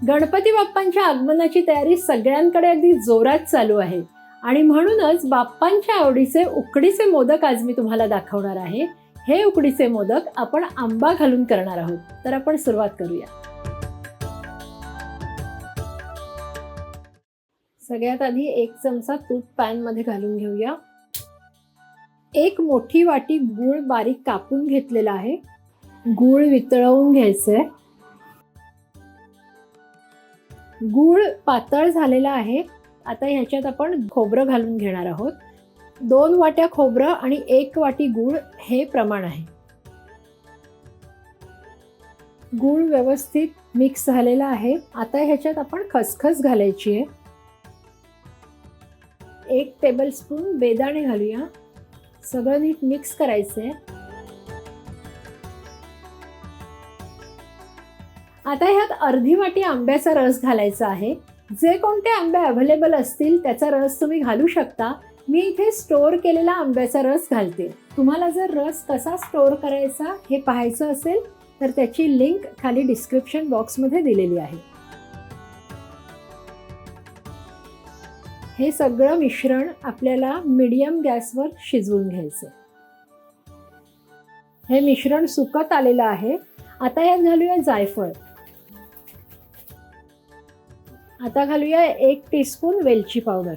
गणपती बाप्पांच्या आगमनाची तयारी सगळ्यांकडे अगदी जोरात चालू आहे आणि म्हणूनच बाप्पांच्या आवडीचे उकडीचे मोदक आज मी तुम्हाला दाखवणार आहे. हे उकडीचे मोदक आपण आंबा घालून करणार आहोत. तर आपण सुरुवात करूया. सगळ्यात आधी 1 चमचा तूप पॅन मध्ये घालून घेऊया. 1 मोठी वाटी गूळ बारीक कापून घेतलेला आहे. गूळ वितळवून घ्यायचंय. गूळ पातळ झालेला आहे. आता ह्याच्यात आपण खोबरं घालून घेणार आहोत. 2 वाट्या खोबरं आणि 1 वाटी गूळ हे प्रमाण आहे. गूळ व्यवस्थित मिक्स झालेला आहे. आता ह्याच्यात आपण खसखस घालायची आहे. 1 टेबलस्पून बेदाणे घालूया. सगळं नीट मिक्स करायचंय. आता ह्यात अर्धी वाटी आंब्याचा रस घालायचा आहे. जे कोणते आंबे अवेलेबल असतील त्याचा रस तुम्ही घालू शकता. मी इथे स्टोअर केलेला आंब्याचा रस घालते. तुम्हाला जर रस कसा स्टोअर करायचा हे पाहायचं असेल तर त्याची लिंक खाली डिस्क्रिप्शन बॉक्समध्ये दिलेली आहे. हे सगळं मिश्रण आपल्याला मीडियम गॅसवर शिजवून घ्यायचं. हे मिश्रण सुकत आलेलं आहे. आता यात घालूया जायफळ. आता घालूया 1 टीस्पून वेलची पावडर.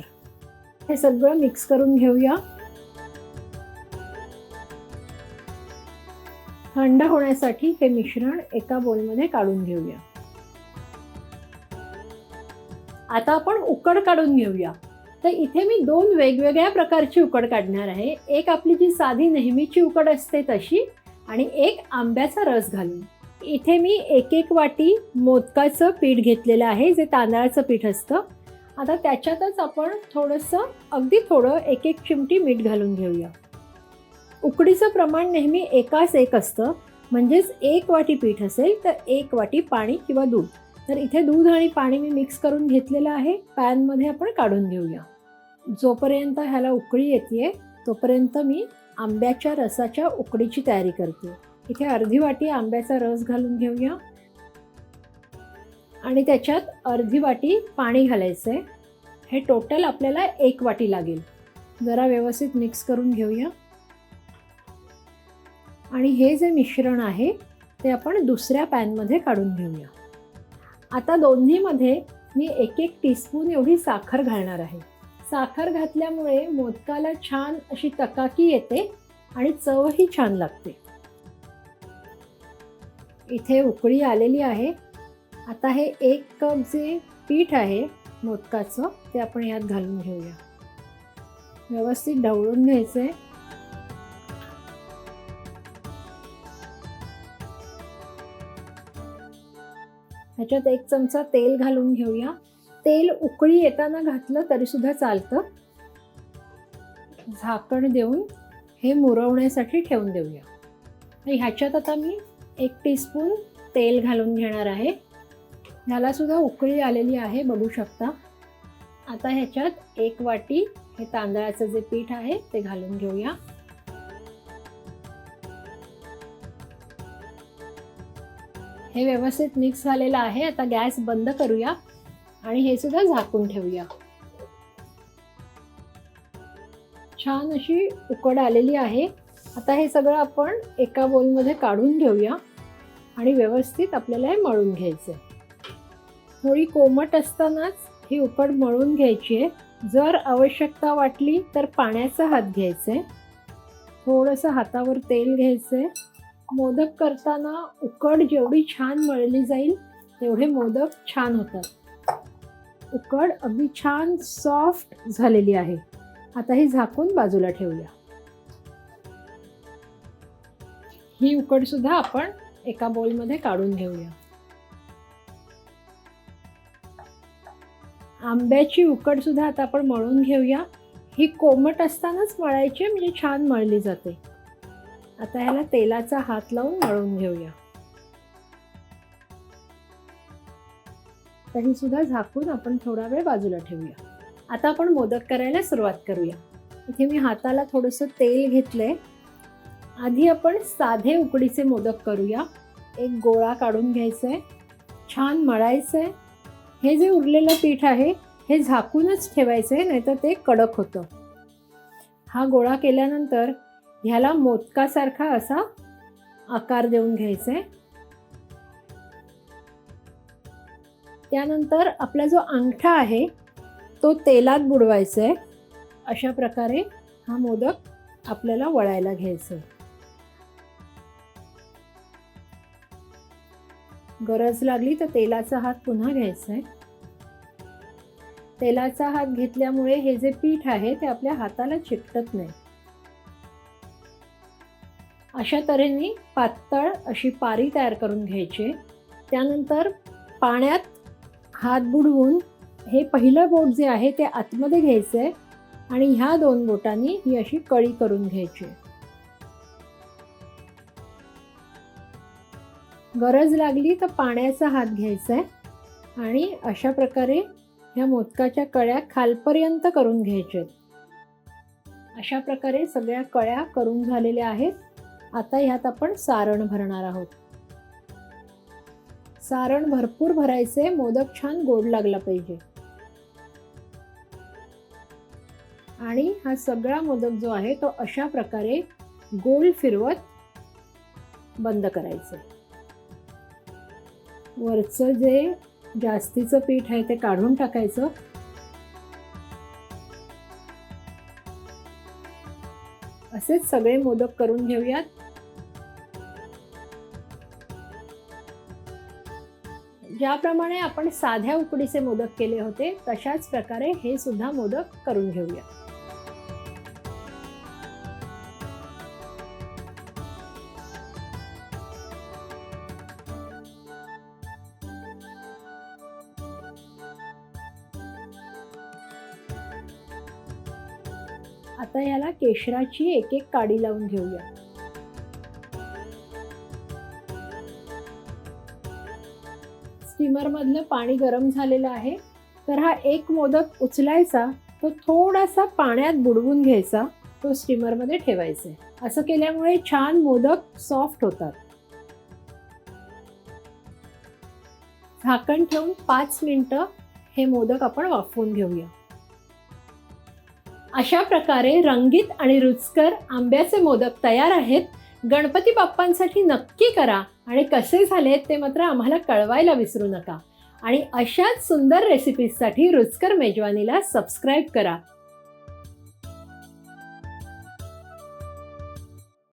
हे सगळं मिक्स करून घेऊया. थंड होण्यासाठी हे मिश्रण एका बोलमध्ये काढून घेऊया. आता आपण उकड काढून घेऊया. तर इथे मी 2 वेगवेगळ्या प्रकारची उकड काढणार आहे. एक आपली जी साधी नेहमीची उकड असते तशी आणि एक आंब्याचा रस घालून. इथे मी 1 वाटी मोदकाचं पीठ घेतलेलं आहे, जे तांदळाचं पीठ असतं. आता त्याच्यातच आपण थोडंसं अगदी थोडं 1 चिमटी मीठ घालून घेऊया. उकडीचं प्रमाण नेहमी 1:1 असतं. म्हणजेच 1 वाटी पीठ असेल तर 1 वाटी पाणी किंवा दूध. तर इथे दूध आणि पाणी मी मिक्स करून घेतलेलं आहे. पॅनमध्ये आपण काढून घेऊया. जोपर्यंत ह्याला उकळी येते तोपर्यंत मी आंब्याच्या रसाच्या उकडीची तयारी करते. इथे अर्धी वाटी आंब्याचा रस घालून घेऊया आणि त्याच्यात अर्धी वाटी पाणी घालायचंय. हे टोटल आपल्याला 1 वाटी लागेल. जरा व्यवस्थित मिक्स करून घेऊया. आणि हे जे मिश्रण आहे ते आपण दुसऱ्या पॅनमध्ये काढून घेऊया. आता दोन्हीमध्ये मी 1 टीस्पून एवढी साखर घालणार आहे. साखर घातल्यामुळे मोदकाला छान अशी चकाकी येते आणि चवही छान लागते. इथे उकळी आलेली आहे. आता हे 1 कप जे पीठ आहे मोदकाचं ते आपण यात घालून घेऊया. व्यवस्थित ढवळून घ्यायचंय. ह्याच्यात 1 चमचा तेल घालून घेऊया. तेल उकळी येताना घातलं तरी सुद्धा चालतं. झाकण देऊन हे मुरवण्यासाठी ठेवून देऊया. ह्याच्यात आता मी 1 टीस्पून तेल घालून घेणार आहे. ह्याला सुद्धा उकळी आलेली आहे, बघू शकता. आता ह्याच्यात 1 वाटी हे तांदळाचं जे पीठ आहे ते घालून घेऊया. हे व्यवस्थित मिक्स झालेलं आहे. आता गॅस बंद करूया आणि हे सुद्धा झाकून ठेवूया. छान अशी उकड आलेली आहे. आता हे सगळं आपण एका बोलमध्ये काढून घेऊया आणि व्यवस्थित आपल्याला हे मळून घ्यायचं. थोडी कोमट असतानाच ही उकड मळून घ्यायची आहे. जर आवश्यकता वाटली तर पाण्याचा हात घ्यायचा आहे. थोडंसं हातावर तेल घ्यायचं आहे. मोदक करताना उकड जेवढी छान मळली जाईल तेवढे मोदक छान होतात. उकड अगदी छान सॉफ्ट झालेली आहे. आता ही झाकून बाजूला ठेवूया. ही उकड सुद्धा आपण एका बोलमध्ये काढून घेऊया. आंब्याची उकड सुद्धा आता आपण मळून घेऊया. ही कोमट असतानाच मळायची म्हणजे छान मळली जाते. आता ह्याला तेलाचा हात लावून मळून घेऊया. तर ही सुद्धा झाकून आपण थोडा वेळ बाजूला ठेवूया. आता आपण मोदक करायला सुरुवात करूया. इथे मी हाताला थोडंसं तेल घेतलंय. आधी आपण साधे उकडीचे मोदक करूया. एक गोळा काढून घ्यायचा आहे. छान मळायचं आहे हे जे उरलेलं पीठ आहे हे झाकूनच ठेवायचे, नाहीतर ते कडक होतं. हा गोळा केल्यानंतर ह्याला मोदकासारखा असा आकार देऊन घ्यायचे. त्यानंतर आपला जो अंगठा आहे तो तेलात बुडवायचा आहे. अशा प्रकारे हा मोदक आपल्याला वळायला घ्यायचा आहे. गरज लागली तर तेलाचा हात पुन्हा घ्यायचा आहे. तेलाचा हात घेतल्यामुळे हे जे पीठ आहे ते आपल्या हाताला चिकटत नाही. अशा तऱ्हेने पातळ अशी पारी तयार करून घ्यायची. त्यानंतर पाण्यात हात बुडवून हे पहिलं बोट जे आहे ते आतमध्ये घ्यायचं आहे आणि ह्या 2 बोटांनी ही अशी कळी करून घ्यायची. गरज लागली तर पाण्याचा हात घ्यायचा आहे आणि अशा प्रकारे ह्या मोदकाच्या कळ्या खालपर्यंत करून घ्यायच्या. अशा प्रकारे सगळ्या कळ्या करून झालेल्या आहेत. आता ह्यात आपण सारण भरणार आहोत. सारण भरपूर भरायचे, मोदक छान गोड लागला पाहिजे. आणि हा सगळा मोदक जो आहे तो अशा प्रकारे गोल फिरवत बंद करायचं. वरचं जे जास्तीचं पीठ आहे ते काढून टाकायचं. असेच सगळे मोदक करून घेऊयात. ज्याप्रमाणे आपण साध्या उकडीचे मोदक केले होते तशाच प्रकारे हे सुद्धा मोदक करून घेऊया. आता याला केशराची एक एक काडी लावून घेऊया. स्टीमर मधलं पाणी गरम झालेलं आहे, तर हा एक मोदक उचलायचा, तो थोडासा पाण्यात बुडवून घ्यायचा, तो स्टीमर मध्ये ठेवायचा. असं केल्यामुळे छान मोदक सॉफ्ट होतात. झाकण ठेवून 5 मिनिटं हे मोदक आपण वाफवून घेऊया. अशा प्रकारे रंगीत आणि रुचकर आंब्याचे मोदक तयार आहेत. गणपती बाप्पांसाठी नक्की करा आणि कसे झालेत ते मात्र आम्हाला कळवायला विसरू नका. आणि अशाच सुंदर रेसिपीजसाठी रुचकर मेजवानीला सबस्क्राईब करा.